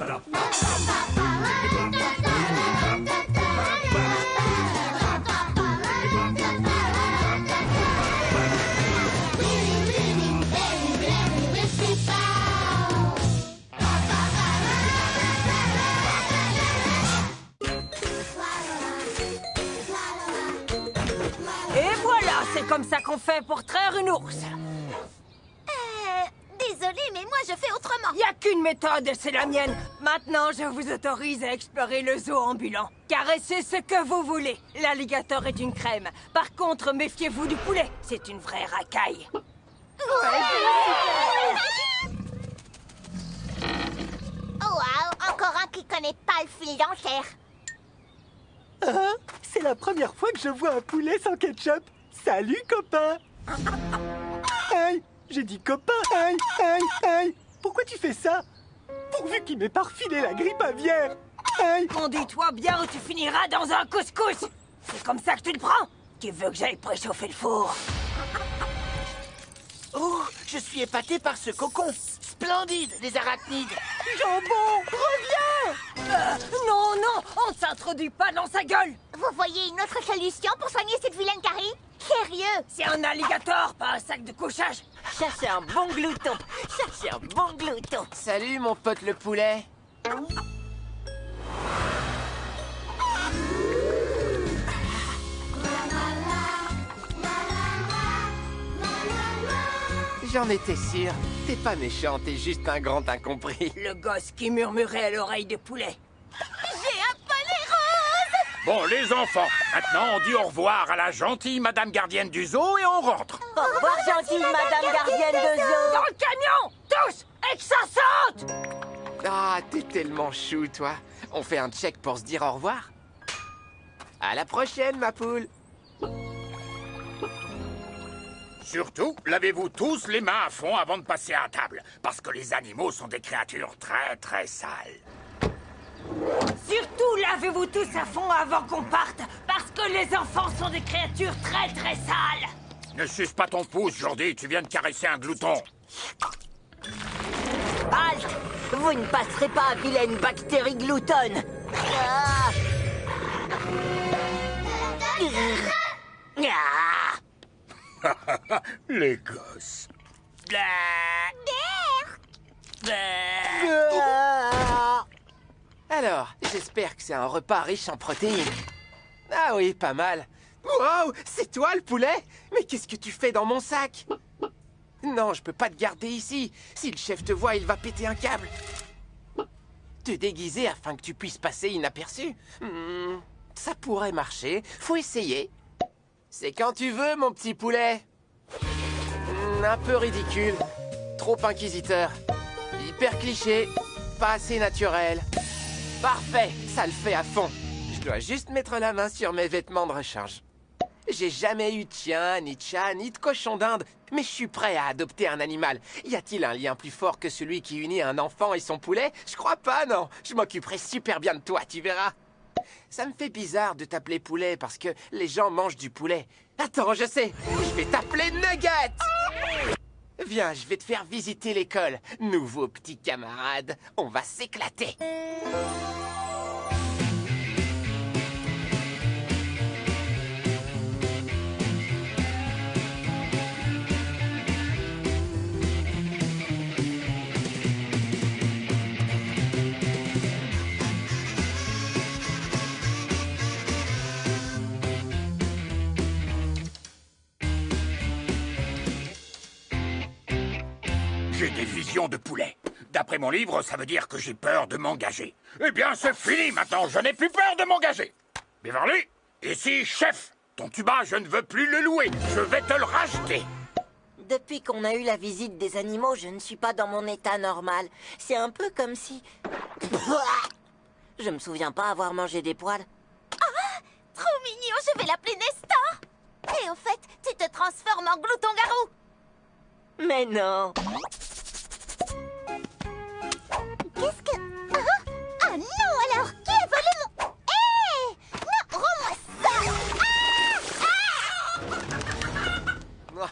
Et voilà, c'est comme ça qu'on fait pour traire une ours. Désolée, mais moi je fais autrement. Il n'y a qu'une méthode, et c'est la mienne. Maintenant, je vous autorise à explorer le zoo ambulant. Caressez ce que vous voulez. L'alligator est une crème. Par contre, méfiez-vous du poulet. C'est une vraie racaille. Oh, wow, encore un qui connaît pas le fil d'enchère. Hein? C'est la première fois que je vois un poulet sans ketchup. Salut, copain. Hey, j'ai dit copain. Hey, hey, hey. Pourquoi tu fais ça? Pourvu qu'il m'ait pas refilé la grippe aviaire. Hey. Conduis-toi bien ou tu finiras dans un couscous. C'est comme ça que tu le prends? Tu veux que j'aille préchauffer le four? Oh, je suis épaté par ce cocon. Splendide, les arachnides. Jambon, reviens. Non, non, on ne s'introduit pas dans sa gueule. Vous voyez une autre solution pour soigner cette vilaine carie? Sérieux? C'est un alligator, pas un sac de couchage. Ça, c'est un bon glouton. Ça, c'est un bon glouton. Salut, mon pote le poulet. J'en étais sûr. T'es pas méchant, t'es juste un grand incompris. Le gosse qui murmurait à l'oreille de poulet. J'ai un palais rose! Bon, les enfants, maintenant on dit au revoir à la gentille madame gardienne du zoo et on rentre. Au revoir, gentille madame gardienne de zoo. Dans le camion! Tous! Et que ça saute! Ah, t'es tellement chou, toi. On fait un check pour se dire au revoir. À la prochaine, ma poule. Surtout, lavez-vous tous les mains à fond avant de passer à table. Parce que les animaux sont des créatures très très sales. Surtout, lavez-vous tous à fond avant qu'on parte, parce que les enfants sont des créatures très très sales. Ne suce pas ton pouce, Jordi, tu viens de caresser un glouton. Halte! Vous ne passerez pas, vilaine bactérie gloutonne. Ah. Ah. Les gosses. Alors, j'espère que c'est un repas riche en protéines. Ah oui, pas mal. Wow, c'est toi le poulet? Mais qu'est-ce que tu fais dans mon sac? Non, je peux pas te garder ici. Si le chef te voit, il va péter un câble. Te déguiser afin que tu puisses passer inaperçu? Ça pourrait marcher. Faut essayer. C'est quand tu veux, mon petit poulet. Un peu ridicule. Trop inquisiteur. Hyper cliché. Pas assez naturel. Parfait, ça le fait à fond. Je dois juste mettre la main sur mes vêtements de rechange. J'ai jamais eu de chien, ni de chat, ni de cochon d'Inde, mais je suis prêt à adopter un animal. Y a-t-il un lien plus fort que celui qui unit un enfant et son poulet? Je crois pas, non. Je m'occuperai super bien de toi, tu verras. Ça me fait bizarre de t'appeler poulet parce que les gens mangent du poulet. Attends, je sais, je vais t'appeler Nugget. Viens, je vais te faire visiter l'école. Nouveau petit camarade, on va s'éclater. J'ai des visions de poulet. D'après mon livre, ça veut dire que j'ai peur de m'engager. Eh bien, c'est fini maintenant, je n'ai plus peur de m'engager. Beverly, ici, chef. Ton tuba, je ne veux plus le louer. Je vais te le racheter. Depuis qu'on a eu la visite des animaux, je ne suis pas dans mon état normal. C'est un peu comme si... Je me souviens pas avoir mangé des poils. Trop mignon, je vais l'appeler Nestor. Et au fait, tu te transformes en glouton-garou. Mais non. Qu'est-ce que... Ah non, alors, qui a volé mon... Hé Non, rends-moi ça.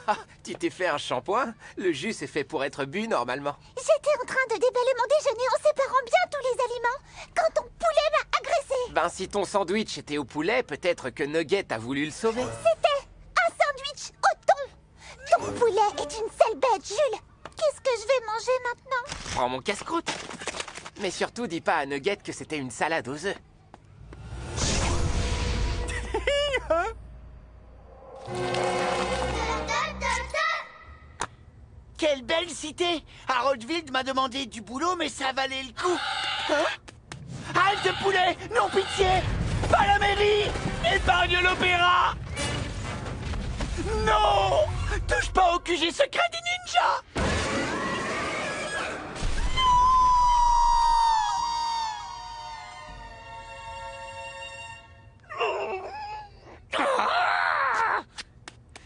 Ah, tu t'es fait un shampoing? Le jus est fait pour être bu normalement. J'étais en train de déballer mon déjeuner en séparant bien tous les Ben, si ton sandwich était au poulet, peut-être que Nugget a voulu le sauver. C'était un sandwich au thon. Ton poulet est une sale bête, Jules. Qu'est-ce que je vais manger maintenant? Prends mon casse-croûte. Mais surtout, dis pas à Nugget que c'était une salade aux œufs. Quelle belle cité! Haroldville m'a demandé du boulot, mais ça valait le coup. Hein? Halte poulet! Non pitié! Pas la mairie! Épargne l'opéra! Non! Touche pas au QG secret des ninjas!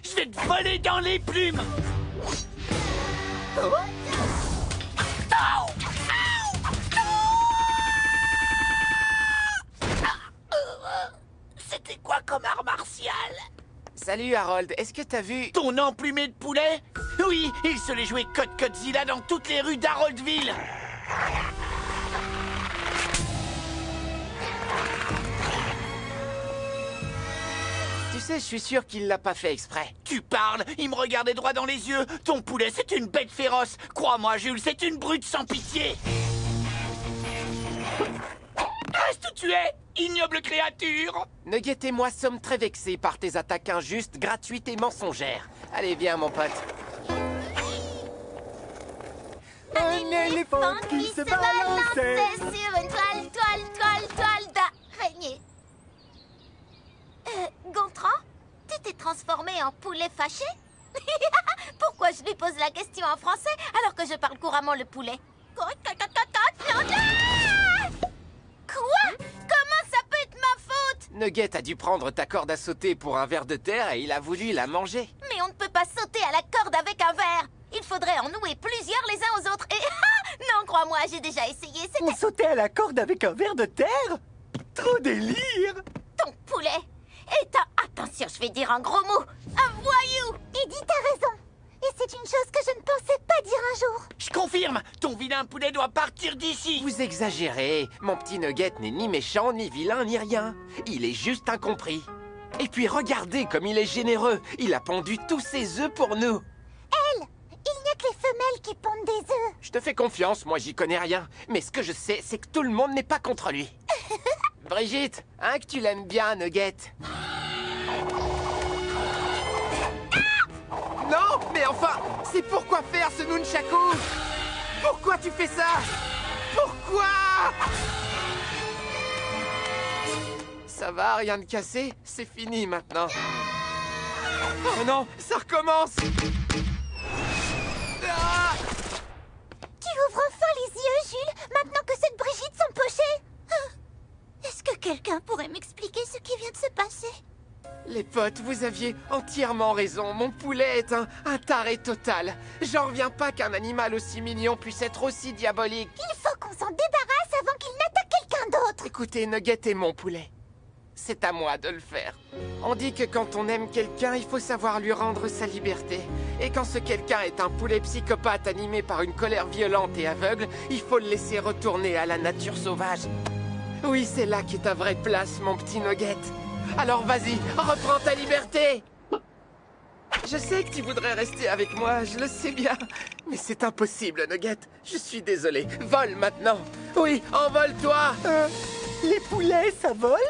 Je vais te voler dans les plumes! C'était quoi comme art martial? Salut Harold, est-ce que t'as vu... Ton emplumé de poulet? Oui, il se l'est joué Godzilla dans toutes les rues d'Haroldville. Tu sais, je suis sûr qu'il l'a pas fait exprès. Tu parles? Il me regardait droit dans les yeux. Ton poulet, c'est une bête féroce. Crois-moi, Jules, c'est une brute sans pitié. Reste où tu es, ignoble créature! Nugget et moi sommes très vexés par tes attaques injustes, gratuites et mensongères. Allez, viens, mon pote. Un éléphant qui se balançait. sur une toile d'araignée. Gontran, tu t'es transformé en poulet fâché? Pourquoi je lui pose la question en français alors que je parle couramment le poulet? Quoi? Comment ça peut être ma faute? Nugget a dû prendre ta corde à sauter pour un ver de terre et il a voulu la manger. Mais on ne peut pas sauter à la corde avec un verre. Il faudrait en nouer plusieurs les uns aux autres et... non, crois-moi, j'ai déjà essayé, On c'était... sautait à la corde avec un ver de terre? Trop délire! Ton poulet est un... Attention, je vais dire un gros mot. Un voyou. Edith a raison. Et c'est une chose que je ne pensais pas dire un jour. Je confirme, ton vilain poulet doit partir d'ici. Vous exagérez. Mon petit Nugget n'est ni méchant, ni vilain, ni rien. Il est juste incompris. Et puis regardez comme il est généreux. Il a pondu tous ses œufs pour nous. Il n'y a que les femelles qui pondent des œufs. Je te fais confiance, moi j'y connais rien. Mais ce que je sais, c'est que tout le monde n'est pas contre lui. Brigitte, hein, que tu l'aimes bien, Nugget? Non, mais enfin, c'est pourquoi faire ce nunchaku? Pourquoi tu fais ça? Pourquoi? Ça va, rien de cassé? C'est fini maintenant. Oh non, ça recommence! Ah! Tu ouvres enfin les yeux, Jules, maintenant que cette Brigitte sont pochées. Est-ce que quelqu'un pourrait m'expliquer ce qui vient de se passer? Les potes, vous aviez entièrement raison. Mon poulet est un taré total. J'en reviens pas qu'un animal aussi mignon puisse être aussi diabolique. Il faut qu'on s'en débarrasse avant qu'il n'attaque quelqu'un d'autre. Écoutez, Nugget est mon poulet. C'est à moi de le faire. On dit que quand on aime quelqu'un, il faut savoir lui rendre sa liberté. Et quand ce quelqu'un est un poulet psychopathe animé par une colère violente et aveugle, il faut le laisser retourner à la nature sauvage. Oui, c'est là qu'est ta vraie place, mon petit Nugget. Alors vas-y, reprends ta liberté! Je sais que tu voudrais rester avec moi, je le sais bien. Mais c'est impossible, Nugget. Je suis désolé. Vole maintenant. Oui, envole-toi! Les poulets, ça vole?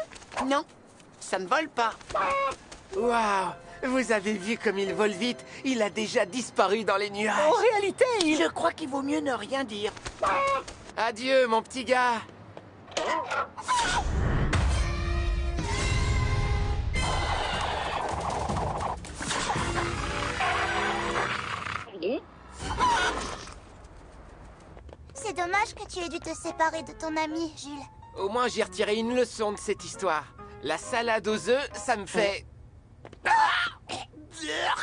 Non, ça ne vole pas. Waouh! Vous avez vu comme il vole vite? Il a déjà disparu dans les nuages. En réalité, Je crois qu'il vaut mieux ne rien dire. Adieu, mon petit gars. C'est dommage que tu aies dû te séparer de ton ami, Jules. Au moins, j'ai retiré une leçon de cette histoire. La salade aux œufs, ça me fait... La